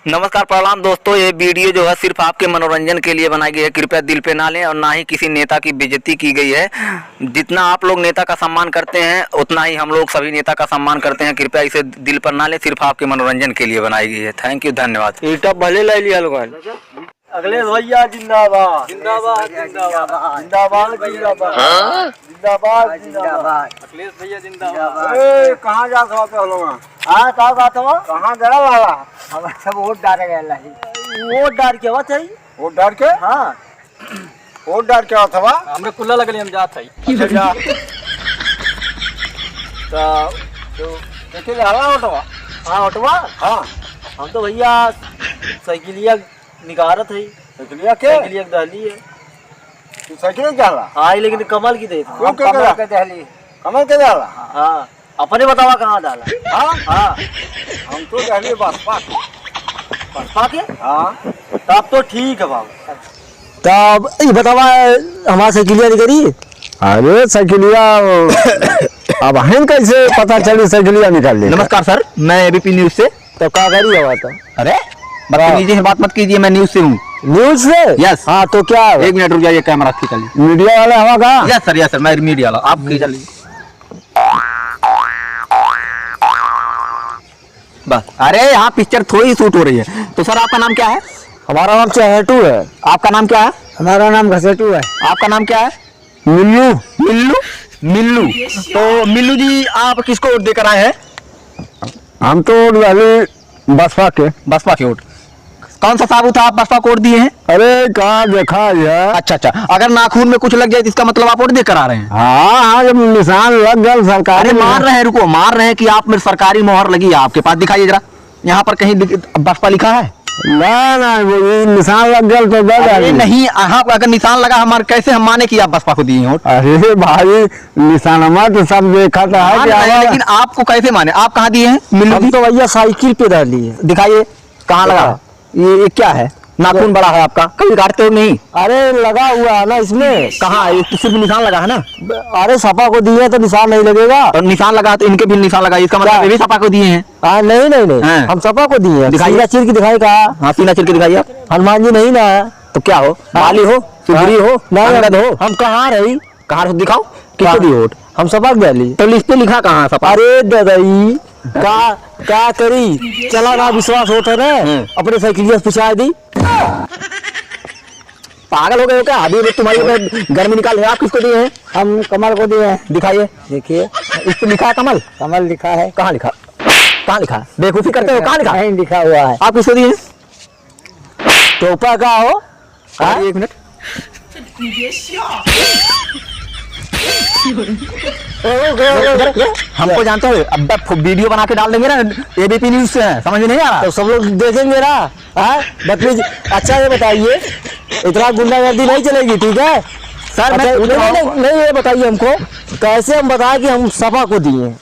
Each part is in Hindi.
नमस्कार प्रणाम दोस्तों, ये वीडियो जो है सिर्फ आपके मनोरंजन के लिए बनाई गई है। कृपया दिल पे ना लें और ना ही किसी नेता की बेइज्जती की गई है। जितना आप लोग नेता का सम्मान करते हैं उतना ही हम लोग सभी नेता का सम्मान करते हैं। कृपया इसे दिल पर ना लें, सिर्फ आपके मनोरंजन के लिए बनाई गई है। थैंक यू, धन्यवाद। ईटा भले ले लिया लोग। अगले भैया जिंदाबाद जिंदाबाद जिंदाबाद जिंदाबाद जिंदाबाद जिंदाबाद जिंदाबाद। अखिलेश भैया जिंदाबाद। कहाँ जा सकते लोग? हाँ कहाँ बात हो? कहाँ गया बाबा? हम सब वोट डाले गए। वोट डाल के बात है? वोट डाल के? हाँ वोट डाल के बात है। हमने कुल्ला लगले हम जात है। तो कैसे जा रहा ऑटोवा? हाँ ऑटोवा। हाँ हम तो भैया साइकिलिया निकारत है। साइकिलिया के? साइकिलिया दहली है। तू साइकिल क्या ला? हाँ लेकिन कमल की दे। कमल के दहली। कमल के डाला? हाँ अपने बतावा कहाँ डाला? हाँ हाँ हम तो दहली बसपा के। हाँ तब तो ठीक है बाबू। तब ये बतावा हमारा साइकिलिया निकली। अरे साइकिलिया अब हम कैसे पता चली साइकिलिया निकाल ली? नमस्कार सर, मैं एबीपी न्यूज से। तो क्या करी हुआ था? अरे बदतमीजी से बात मत कीजिए, मैं न्यूज से हूँ। न्यूज से? यस। हाँ तो क्या? एक मिनट रुक जाइए, कैमरा खींच लीजिए। मीडिया वाले हवा का? यस सर मैं मीडिया वाला। आप खींच लीजिए बस। अरे यहाँ पिक्चर थोड़ी शूट हो रही है। तो सर आपका नाम क्या है? हमारा नाम चहेटू है। आपका नाम क्या है? हमारा नाम घसेटू है। आपका नाम क्या है? मिल्लू। मिल्लू? मिल्लू। तो मिल्लू जी आप किसको वोट देकर आए हैं? हम तो बसपा के। बसपा के वोट। कौन सा साबुत आप बसपा को वोट दिए हैं? अरे कहाँ देखा है? अच्छा, अगर नाखून में कुछ लग जाए तो इसका मतलब आप वोट देकर आ रहे हैं? हाँ जब निशान लग गया सरकार। अरे मार रहे हैं, रुको, मार रहे हैं कि आप मेरे सरकारी मोहर लगी है आपके पास? दिखाइए जरा, यहाँ पर कहीं बसपा लिखा है? ना वो निशान लग गया तो अरे नहीं, यहाँ अगर निशान लगा हमारे कैसे हम माने कि आप बसपा को दिए वोट? अरे भाई निशान तो सब देखा था है, लेकिन आपको कैसे माने? आप कहाँ दिए हैं? हम तो भैया साइकिल पे डाली है। दिखाइए कहाँ लगा। ये क्या है? नाखून बड़ा है आपका, कभी काटते हो नहीं? अरे लगा हुआ है ना इसमें। कहाँ? सिर्फ निशान लगा है ना? अरे सपा को दिए तो निशान नहीं लगेगा। और निशान लगा तो इनके भी निशान लगा, इसका मतलब ये भी सपा को दिए हैं? नहीं हम सपा को दिए हैं। दिखाइए, चिर की दिखाई कहा? हाँ सीना चिर के दिखाइए आप। हनुमान जी नहीं ना? तो क्या हो? माली हो, सुधरी हो, नहीं हो? हम कहाँ रही? कहाँ दिखाओ, किसको दिए वोट? हम सपा डाली। तो लिस्ट पे लिखा कहाँ सपा? अरे दादाई क्या करी? चला ना विश्वास होता ना अपने साइकिलिया पिछा दी। पागल हो गए हो क्या? अभी तुम्हारी गर्मी निकाल है। आप किसको दिए हैं? हम कमल को दिए हैं। दिखाइए। देखिए इस पे लिखा है कमल। कमल लिखा है। कहाँ लिखा? कहाँ लिखा? बेवकूफी करते हो, कहाँ लिखा? नहीं लिखा हुआ है। आप किसको दिए हैं? टोपा का हो? एक मिनट। हमको जानते हो, अब वीडियो बना के डाल देंगे ना, एबीपी न्यूज से है, समझ नहीं आ रहा? तो सब लोग देखेंगे ना। बदतमीज। अच्छा ये बताइए, इतना गुंडागर्दी नहीं चलेगी, ठीक है सर? नहीं ये बताइए हमको कैसे हम बताएं कि हम सपा को दिए?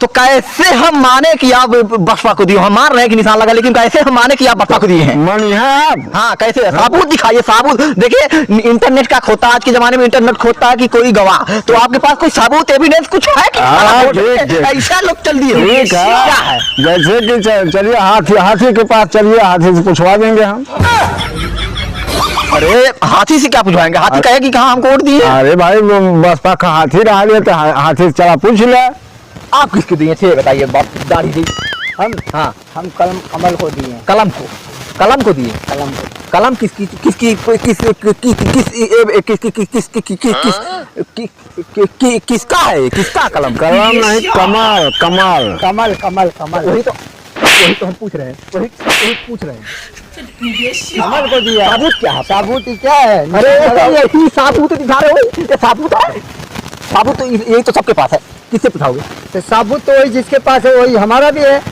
तो कैसे हम माने कि आप बसपा को दिए? हम मान रहे हैं कि निशान लगा, लेकिन कैसे हम माने कि आप बसपा को दिए हैं? मन है आप? हाँ कैसे? साबुत दिखाइए, साबुत। देखिए इंटरनेट का खोता, आज के जमाने में इंटरनेट खोता है कि कोई गवाह। तो आपके पास कोई साबुत एविडेंस कुछ है कि ऐसा लोग चल दिए? क्या है? जैसे कि चलिए हाथी के पास चलिए, हाथी से पूछवा देंगे हम। अरे हाथी से क्या पूछवाएंगे? हाथी कहे कि कहाँ हमको वोट दिए? अरे भाई बसपा का हाथी रहा लिया तो हाथी से चला पूछ ले। आप किसको दिए थे बताइए? दाढ़ी दी हम? हाँ हम कमल को दिए। कलम को? कलम को दिए? कलम को। कलम किसकी? किसका है? किसका कलम? कलम नहीं, कमल कमल कमल कमल कमल। वही तो हम पूछ रहे हैं, वही पूछ रहे हैं। कमल को दिया। साबुत क्या है? साबुत क्या है? अरे यही साबुत दिखा रहे हो? ये साबुत है? साबुत तो यही तो सबके पास है, किससे पूछाओगे? तो साबुत तो वही जिसके पास है वही हमारा भी है।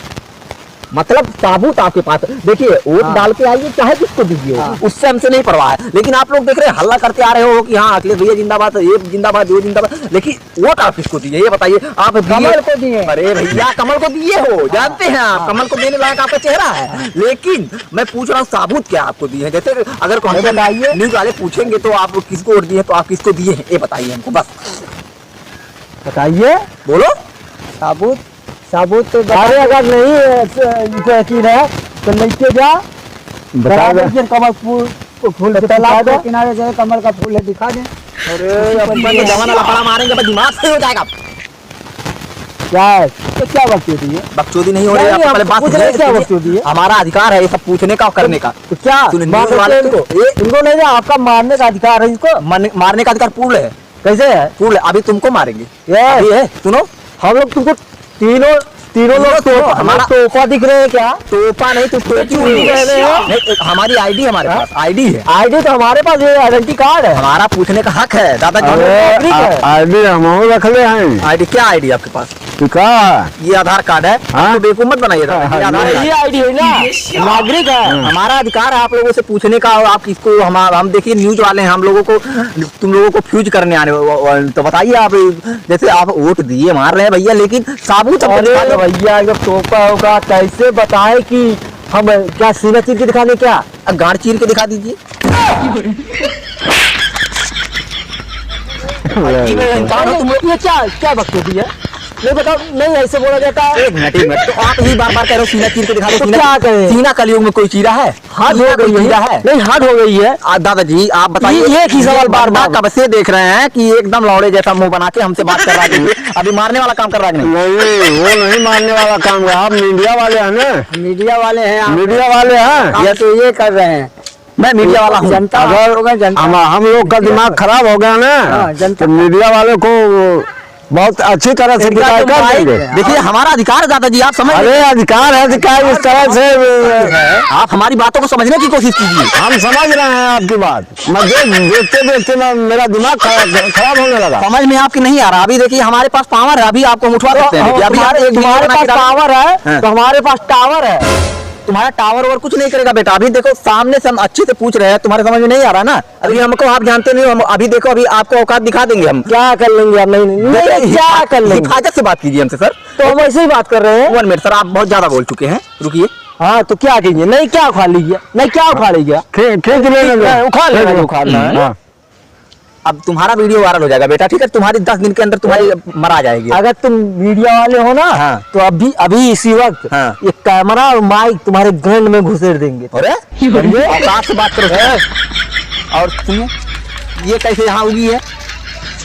मतलब साबुत आपके पास। देखिए वोट डाल के आइए, चाहे किसको दीजिए, उससे हमसे नहीं परवाह है। लेकिन आप लोग देख रहे हैं हल्ला करते आ रहे हो कि हाँ अखिलेश भैया जिंदाबाद, ये जिंदाबाद, वो जिंदाबाद, लेकिन वोट आप किसको दिए ये बताइए। आप कमल को दिए। अरे भैया कमल को दिए हो, जानते हैं आप कमल को देने लायक आपका चेहरा है, लेकिन मैं पूछ रहा हूँ साबुत क्या आपको दिए हैं। जैसे अगर बताइए, न्यूज वाले पूछेंगे तो आप किसको वोट दिए, तो आप किसको दिए हैं ये बताइए हमको, बस बताइए, बोलो। साबुत साबुत तो अरे अगर नहीं यकीन है तो लेके जा, बता दे कमल फूल को, फूल तालाब के किनारे से कमल का फूल है, दिखा दे। अरे अपन तो जवान लफड़ा मारेंगे, बस दिमाग से हो जाएगा। क्या है तो क्या बकचोदी है? बकचोदी नहीं हो रही है, आप पहले बात पूछ रहे हैं क्या बकचोदी है? हमारा अधिकार है ये सब पूछने का और करने का। तो क्या इनको नहीं, आपका मारने का अधिकार है, इसको मारने का अधिकार पूर्ण है। कैसे है? पूर्ण है, अभी तुमको मारेंगे। ये है सुनो, हम लोग तुमको तीनों लोग तो हमारा तोहफा दिख रहे हैं क्या? तोहफा नहीं, तुम हमारी आईडी, हमारे पास आईडी है। आईडी तो हमारे पास है, आइडेंटिटी कार्ड है हमारा, पूछने का हक है दादाजी। आईडी हम रख ले हैं। आईडी क्या आईडी आपके पास? ये आधार कार्ड है। बेवकूफ मत बनाइए, ये आईडी है ना, नागरिक है, हमारा अधिकार है आप लोगों से पूछने का। और आप किसको, हम देखिए न्यूज वाले हैं, हम लोगों को, तुम लोगों को फ्यूज करने आने, तो बताइए आप। जैसे आप वोट दिए मार रहे हैं भैया, लेकिन साबुत भैया जब तोहफा होगा कैसे बताए कि हम क्या सीना चीर के दिखा दे, क्या गाड़ चीर के दिखा दीजिए। ये क्या बकचोदी है? नहीं बताओ, नहीं ऐसे बोला जाता है। एक मिनट तो आप ही बार बार कह रहे हो सीना चीर के दिखा दो। तो क्या करें? सीना कलयुग में कोई चीरा है? हाथ हो गई है, नहीं हाथ हो गई है। दादाजी आप बताइए, एक ही सवाल बार बार कब से देख रहे हैं कि एकदम लौड़े जैसा मुंह बना के हमसे बात कर रहा है। अभी मारने वाला काम कर रहा है? नहीं वो नहीं मारने वाला काम है, आप मीडिया वाले हैं ना, मीडिया वाले हैं, मीडिया वाले हैं, या तो ये कर रहे हैं। मैं मीडिया वाला हूँ। जनता अगर हम लोग का दिमाग खराब हो गया ना, तो मीडिया वाले को बहुत अच्छी तरह से दिखाई कर देंगे। देखिए हमारा अधिकार है दादाजी, आप समझ। अरे अधिकार है, अधिकार इस तरह से आप हमारी बातों को समझने की कोशिश कीजिए। हम समझ रहे हैं आपकी बात। मैं देखते देखते मेरा दिमाग खराब होने लगा। समझ में आपकी नहीं आ रहा। अभी देखिए हमारे पास पावर है, अभी आपको उठवा सकते हैं। तुम्हारे पास पावर है तो हमारे पास टावर है। तुम्हारा टावर और कुछ नहीं करेगा बेटा। अभी देखो सामने से हम अच्छे से पूछ रहे हैं, तुम्हारे समझ में नहीं आ रहा ना। अभी हमको आप जानते नहीं हो, हम अभी देखो अभी आपको औकात दिखा देंगे हम। क्या कर लेंगे? नहीं क्या कर लेंगे? हिफाजत से बात कीजिए हमसे सर। तो हम ऐसे ही बात कर रहे हैं। 1 मिनट सर, आप बहुत ज्यादा बोल चुके हैं, रुकिए। हाँ तो क्या कीजिए? नहीं क्या उखाड़ लीजिए? नहीं क्या उखाड़ लीजिए? उखाड़ना है। अब तुम्हारा वीडियो वायरल हो जाएगा बेटा, ठीक है? तुम्हारी 10 दिन के अंदर तुम्हारी मरा जाएगी। अगर तुम मीडिया वाले हो ना, हाँ। तो अभी इसी वक्त ये कैमरा और माइक तुम्हारे गन में घुसेड़ देंगे। अरे औकात से बात करो। और सुनिए, ये कैसे यहाँ उगी है?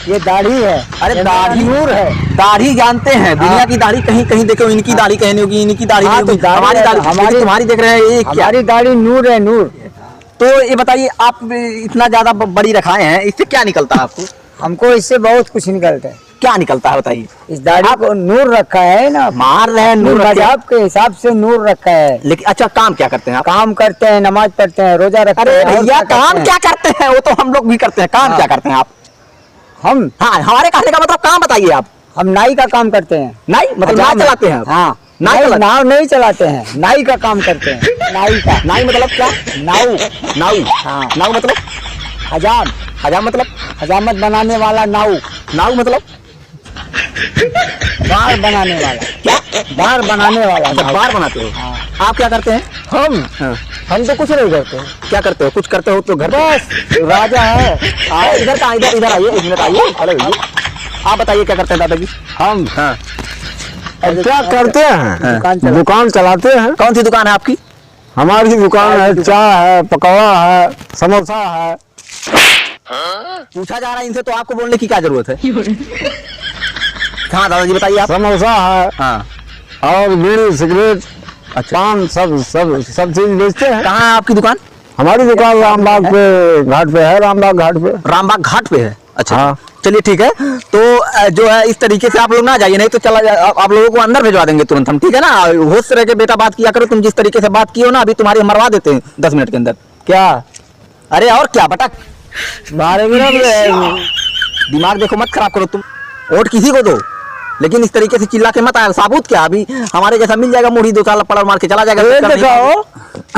ये दाढ़ी है। अरे दाढ़ी नूर है, दाढ़ी जानते हैं, दुनिया की दाढ़ी कहीं कहीं देखो, इनकी दाढ़ी कहीं नहीं होगी, इनकी दाढ़ी नहीं होगी, हमारी दाढ़ी, तुम्हारी देख रहे हैं ये क्या? हमारी दाढ़ी नूर है, नूर। तो ये बताइए, आप इतना ज्यादा बड़ी रखाए हैं, इससे क्या निकलता है आपको? हमको इससे बहुत कुछ निकलता है। क्या निकलता है बताइए? इस दाढ़ी को नूर रखा है ना, मार रहे हैं नूर, मजाक के हिसाब से नूर रखा है। लेकिन अच्छा काम क्या करते हैं आप? काम करते हैं, नमाज पढ़ते हैं, रोजा रखते हैं। अरे भैया काम क्या करते हैं? वो तो हम लोग भी करते हैं। काम क्या करते हैं आप? हम, हाँ, हमारे कहने का मतलब काम बताइए आप। हम नाई का काम करते हैं। नाई मतलब नाव चलाते हैं? हाँ, नाव नहीं चलाते हैं, नाई का काम करते हैं। नाई का, नाई मतलब क्या? नाऊ, नाऊ, हाँ। नाऊ मतलब? हजाम, हजाम मतलब? हजामत बनाने वाला नाऊ। नाऊ मतलब? बार बनाने वाला। क्या? बार बनाने वाला। अच्छा, बार बनाते हो? हाँ। आप क्या करते हैं? हम तो कुछ नहीं करते। क्या करते हो? कुछ करते हो तो घर बस राजा है। इधर का, इधर आइए, 1 मिनट आइए। अरे भैया आप बताइए क्या करते हैं दादाजी? हम हाँ। क्या करते हैं? दुकान चलाते हैं। कौन सी दुकान है आपकी? हमारी दुकान है, चाय है, पकौड़ा है, समोसा है। पूछा जा रहा है इनसे, तो आपको बोलने की क्या जरूरत है? हाँ दादाजी बताइए आप। समोसा है, हाँ, और बीड़ी, सिगरेट, पान, सब चीज बेचते हैं। कहाँ है आपकी दुकान? हमारी दुकान रामबाग पे घाट पे है, रामबाग घाट पे। रामबाग घाट पे है? अच्छा हाँ। चलिए ठीक है। तो जो है इस तरीके से आप लोग ना जाइए, नहीं तो चला आप लोगों को अंदर भिजवा देंगे तुरंत हम, ठीक है ना? होश से रह के बेटा बात किया करो। तुम जिस तरीके से बात की हो ना, अभी तुम्हारी मरवा देते हैं 10 मिनट के अंदर। क्या? अरे और क्या बटक मारेंगे ना। दिमाग देखो, मत खराब करो तुम। वोट किसी को दो, लेकिन इस तरीके से चिल्ला के मत आया। साबुत क्या, अभी हमारे जैसा मिल जाएगा मुड़ी 2 साल पड़ मार के चला जाएगा। ये दिक्कत नहीं। दिखाओ,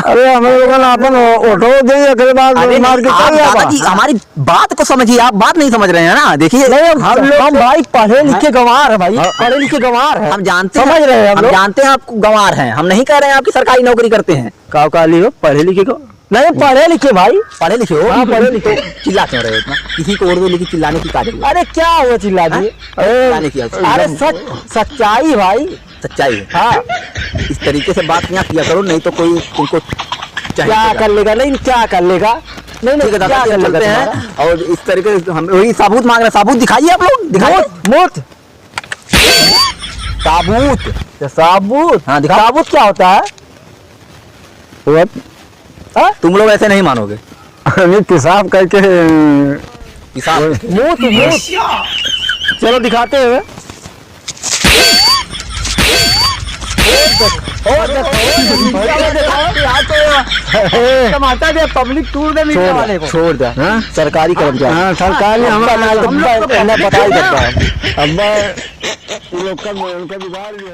अरे हम लोगों ने अपन ऑटो दे अगले बार अरे मार के आप चल जाएगा। दादाजी हमारी बात को समझिए, आप बात नहीं समझ रहे हैं ना। देखिए हम भाई पढ़े लिखे गंवार है भाई, पढ़े लिखे गंवार है। हम जानते समझ रहे हैं हम हम लोग। जानते हैं आप गंवार हैं, हम नहीं कह रहे हैं आपकी सरकारी नौकरी करते हैं। काव काली हो, पढ़े लिखे को नहीं, पढ़े लिखे भाई। पढ़े लिखे हो? हाँ, पढ़े लिखे। तो चिल्ला क्यों रहे हो इतना? किसी को उर्दू लिखी चिल्लाने की काज है? अरे क्या हुआ चिल्ला दिए? चिल्लाने की अरे सच्चाई भाई, सच्चाई है। हाँ। इस तरीके से बात यहाँ किया करो, नहीं तो कोई तुमको क्या कर लेगा? नहीं क्या कर लेगा? नहीं ठीक है क्या दादा, कर चलते लेगा हैं। और इस तरीके से हम वही साबुत मांग रहे हैं। साबुत दिखाइए आप लोग, दिखाइए मूर्त साबुत। साबुत। हाँ, दिखाओ। साबुत क्या होता है? तुम लोग ऐसे नहीं मानोगे। पेशाब करके हिसाब मूर्त मूर्त। चलो दिखाते हैं। टमाटर दे पब्लिक टूर में मिलने वाले को छोड़ दे। हाँ? सरकारी कर्मचारी। हाँ, सरकार ने हमारा पता ही करता है। अब मैं लोग का उनका विभाग भी